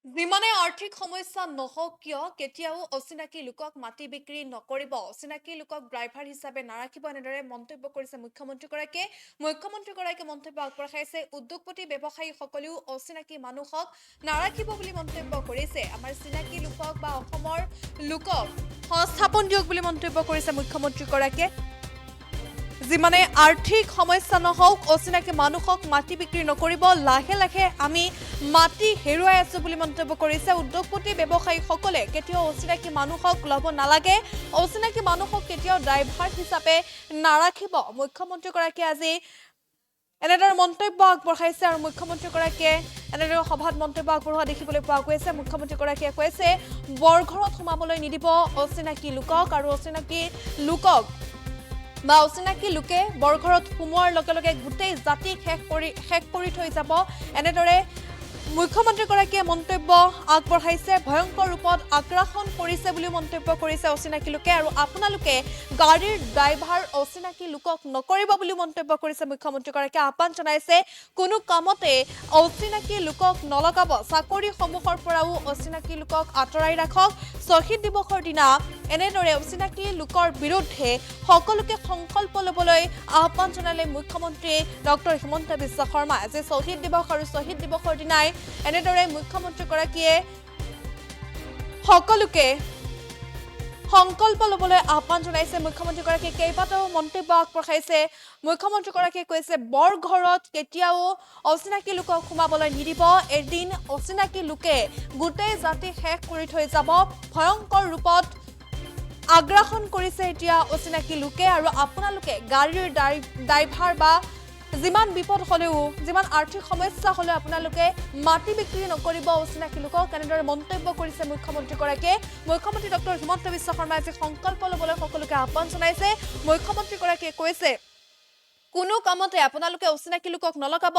যিমানে আৰ্থিক সমস্যা নহওক কিয় কেতিয়াও অচিনাকি লোকক মাটি বিক্ৰী নকৰিব, অচিনাকি লোকক ড্ৰাইভাৰ হিচাপে নাৰাখিব, এনেদৰে মন্তব্য কৰিছে মুখ্যমন্ত্ৰীগৰাকীয়ে মন্তব্য আগবঢ়াইছে। উদ্যোগপতি ব্যৱসায়ীসকলেও অচিনাকি মানুহক নাৰাখিব বুলি মন্তব্য কৰিছে। আমাৰ চিনাকি লোকক বা অসমৰ লোকক সংস্থাপন দিয়ক বুলি মন্তব্য কৰিছে মুখ্যমন্ত্ৰীগৰাকীয়ে। যিমানে আৰ্থিক সমস্যা নহওক অচিনাকি মানুহক মাটি বিক্ৰী নকৰিব, লাহে লাহে আমি মাটি হেৰুৱাই আছো বুলি মন্তব্য কৰিছে। উদ্যোগপতি ব্যৱসায়ীসকলে কেতিয়াও অচিনাকি মানুহক ল'ব নালাগে, অচিনাকি মানুহক কেতিয়াও ড্ৰাইভাৰ হিচাপে নাৰাখিব, মুখ্যমন্ত্ৰীগৰাকীয়ে আজি এনেদৰে মন্তব্য আগবঢ়াইছে। আৰু মুখ্যমন্ত্ৰীগৰাকীয়ে এনেদৰে সভাত মন্তব্য আগবঢ়োৱা দেখিবলৈ পোৱা গৈছে। মুখ্যমন্ত্ৰীগৰাকীয়ে কৈছে বৰঘৰত সোমাবলৈ নিদিব অচিনাকি লোকক, আৰু অচিনাকি লোকে বৰঘৰত সোমোৱাৰ লগে লগে গোটেই জাতি শেষ কৰি থৈ যাব, এনেদৰে মুখ্যমন্ত্ৰীগৰাকীয়ে মন্তব্য আগবঢ়াইছে। ভয়ংকৰ ৰূপত আগ্ৰাসন কৰিছে বুলি মন্তব্য কৰিছে অচিনাকি লোকে, আৰু আপোনালোকে গাড়ীৰ ড্ৰাইভাৰ অচিনাকি লোকক নকৰিব বুলি মন্তব্য কৰিছে মুখ্যমন্ত্ৰীগৰাকীয়ে। আহ্বান জনাইছে কোনো কামতে অচিনাকি লোকক নলগাব, চাকৰিসমূহৰ পৰাও অচিনাকি লোকক আঁতৰাই ৰাখক। শ্বহীদ দিৱসৰ দিনা এনেদৰে অচিনাকি লোকৰ বিৰুদ্ধে সকলোকে সংকল্প ল'বলৈ আহ্বান জনালে মুখ্যমন্ত্ৰী ডক্টৰ হিমন্ত বিশ্ব শৰ্মাই। আজি শ্বহীদ দিৱস, আৰু শ্বহীদ দিৱসৰ দিনাই এনেদৰে মুখ্যমন্ত্ৰীগৰাকীয়ে সকলোকে সংকল্প ল'বলৈ আহ্বান জনাইছে। মুখ্যমন্ত্ৰীগৰাকীয়ে কেইবাটাও মন্তব্য আগবঢ়াইছে। মুখ্যমন্ত্ৰীগৰাকীয়ে কৈছে বৰঘৰত কেতিয়াও অচিনাকি লোকক সোমাবলৈ নিদিব, এদিন অচিনাকি লোকে গোটেই জাতি শেষ কৰি থৈ যাব। ভয়ংকৰ ৰূপত আগ্ৰাসন কৰিছে এতিয়া অচিনাকি লোকে, আৰু আপোনালোকে গাড়ীৰ ড্ৰাইভাৰ বা যিমান বিপদ হ'লেও, যিমান আৰ্থিক সমস্যা হ'লেও আপোনালোকে মাটি বিক্ৰী নকৰিব অচিনাকি লোকক, এনেদৰে মন্তব্য কৰিছে মুখ্যমন্ত্ৰীগৰাকীয়ে। মুখ্যমন্ত্ৰী ডক্টৰ হিমন্ত বিশ্ব শৰ্মাই আজি সংকল্প ল'বলৈ সকলোকে আহ্বান জনাইছে। মুখ্যমন্ত্ৰীগৰাকীয়ে কৈছে কোনো কামতে আপোনালোকে অচিনাকি লোকক নলগাব,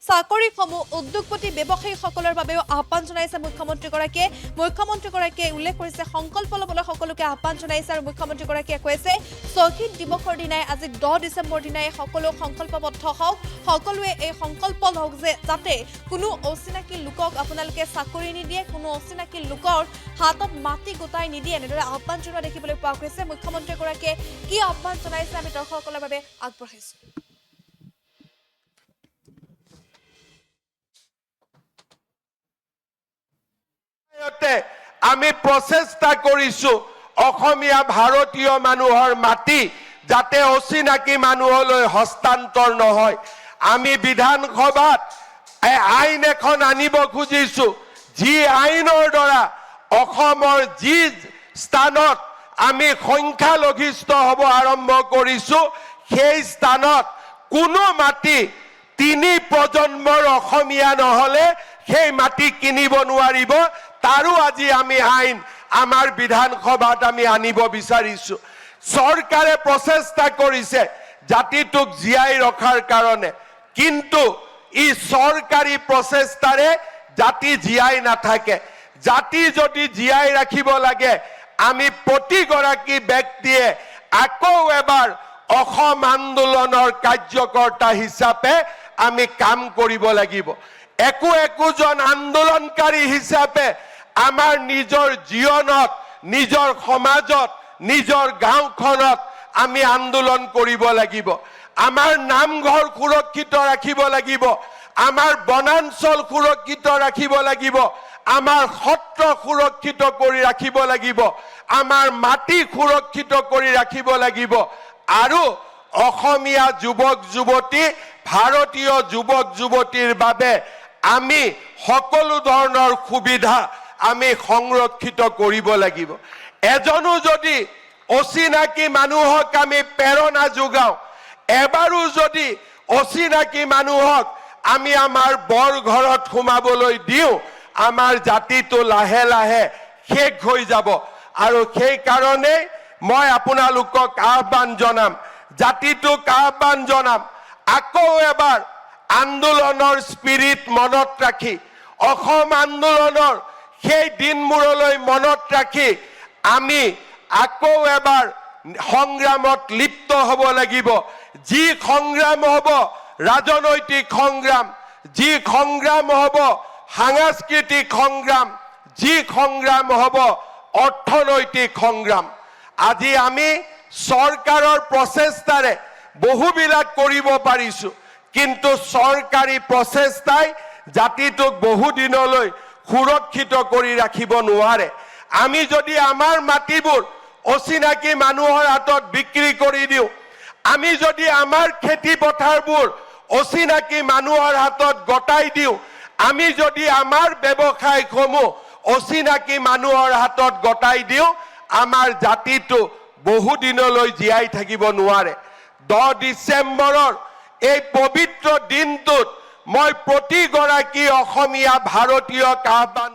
চাকৰিসমূহ উদ্যোগপতি ব্যৱসায়ীসকলৰ বাবেও আহ্বান জনাইছে মুখ্যমন্ত্ৰীগৰাকীয়ে উল্লেখ কৰিছে সংকল্প ল'বলৈ সকলোকে আহ্বান জনাইছে। আৰু মুখ্যমন্ত্ৰীগৰাকীয়ে কৈছে শ্বহীদ দিৱসৰ দিনাই, আজি 10 ডিচেম্বৰ দিনাই সকলো সংকল্পবদ্ধ হওক, সকলোৱে এই সংকল্প লওক যে যাতে কোনো অচিনাকি লোকক আপোনালোকে চাকৰি নিদিয়ে, কোনো অচিনাকি লোকৰ হাতত মাটি গোটাই নিদিয়ে, এনেদৰে আহ্বান জনোৱা দেখিবলৈ পোৱা গৈছে। মুখ্যমন্ত্ৰীগৰাকীয়ে কি আহ্বান জনাইছে আমি দৰ্শকসকলৰ বাবে আগবঢ়াইছো। আমি প্ৰচেষ্টা কৰিছো অসমীয়া ভাৰতীয় মানুহৰ মাটি যাতে অচিনাকি মানুহলৈ হস্তান্তৰ নহয়। আমি বিধানসভাত আইন এখন আনিব খুজিছো, যি আইনৰ দ্বাৰা অসমৰ যি স্থানত আমি সংখ্যালঘিষ্ঠ হ'ব আৰম্ভ কৰিছো, সেই স্থানত কোনো মাটি 3 প্ৰজন্মৰ অসমীয়া নহলে সেই মাটি কিনিব নোৱাৰিব। তাৰো আজি আমি আইন আমাৰ বিধানসভাত আমি আনিব বিচাৰিছো। চৰকাৰে প্ৰচেষ্টা কৰিছে জাতিটোক জীয়াই ৰখাৰ কাৰণে, কিন্তু ই চৰকাৰী প্ৰচেষ্টাৰে জাতি জীয়াই নাথাকে। জাতি যদি জীয়াই ৰাখিব লাগে, আমি প্ৰতিগৰাকী ব্যক্তিয়ে আকৌ এবাৰ অসম আন্দোলনৰ কাৰ্যকৰ্তা হিচাপে আমি কাম কৰিব লাগিব। একোজন আন্দোলনকাৰী হিচাপে আমাৰ নিজৰ জীৱনত, নিজৰ সমাজত, নিজৰ গাঁওখনত আমি আন্দোলন কৰিব লাগিব। আমাৰ নামঘৰ সুৰক্ষিত ৰাখিব লাগিব, আমাৰ বনাঞ্চল সুৰক্ষিত ৰাখিব লাগিব, আমাৰ সত্ৰ সুৰক্ষিত কৰি ৰাখিব লাগিব, আমাৰ মাটি সুৰক্ষিত কৰি ৰাখিব লাগিব, আৰু অসমীয়া যুৱক যুৱতী, ভাৰতীয় যুৱক যুৱতীৰ বাবে আমি সকলো ধৰণৰ সুবিধা আমি সংৰক্ষিত কৰিব লাগিব। এজনো যদি অচিনাকি মানুহক আমি প্ৰেৰণা যোগাওঁ, এবাৰো যদি অচিনাকি মানুহক আমি আমাৰ বৰঘৰত সোমাবলৈ দিওঁ, আমাৰ জাতিটো লাহে লাহে শেষ হৈ যাব। আৰু সেই কাৰণে মই আপোনালোকক আহ্বান জনাম, জাতিটোক আহ্বান জনাম, আকৌ এবাৰ আন্দোলনৰ স্পিৰিট মনত ৰাখি, অসম আন্দোলনৰ সেই দিনবোৰলৈ মনত ৰাখি আমি আকৌ এবাৰ সংগ্ৰামত লিপ্ত হ'ব লাগিব। যি সংগ্ৰাম হ'ব ৰাজনৈতিক সংগ্ৰাম, যি সংগ্ৰাম হ'ব সাংস্কৃতিক সংগ্ৰাম, যি সংগ্ৰাম হ'ব অৰ্থনৈতিক সংগ্ৰাম। আজি আমি চৰকাৰৰ প্ৰচেষ্টাৰে বহুবিলাক কৰিব পাৰিছোঁ, কিন্তু চৰকাৰী প্ৰচেষ্টাই জাতিটোক বহুদিনলৈ সুৰক্ষিত কৰি ৰাখিব নোৱাৰে। আমি যদি আমাৰ মাটিবোৰ অচিনাকি মানুহৰ হাতত বিক্ৰী কৰি দিওঁ, আমি যদি আমাৰ খেতি পথাৰবোৰ অচিনাকি মানুহৰ হাতত গতাই দিওঁ, আমি যদি আমাৰ ব্যৱসায়সমূহ অচিনাকি মানুহৰ হাতত গতাই দিওঁ, আমাৰ জাতিটো বহুদিনলৈ জীয়াই থাকিব নোৱাৰে। 10 ডিচেম্বৰৰ এই পবিত্ৰ দিনটোত মই প্ৰতিগৰাকী অসমীয়া ভাৰতীয়ক আহ্বান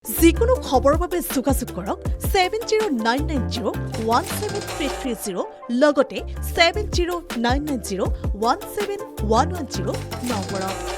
যিকোনো খবৰৰ বাবে যোগাযোগ কৰক 7099017330 লগতে 7099017110 নম্বৰত।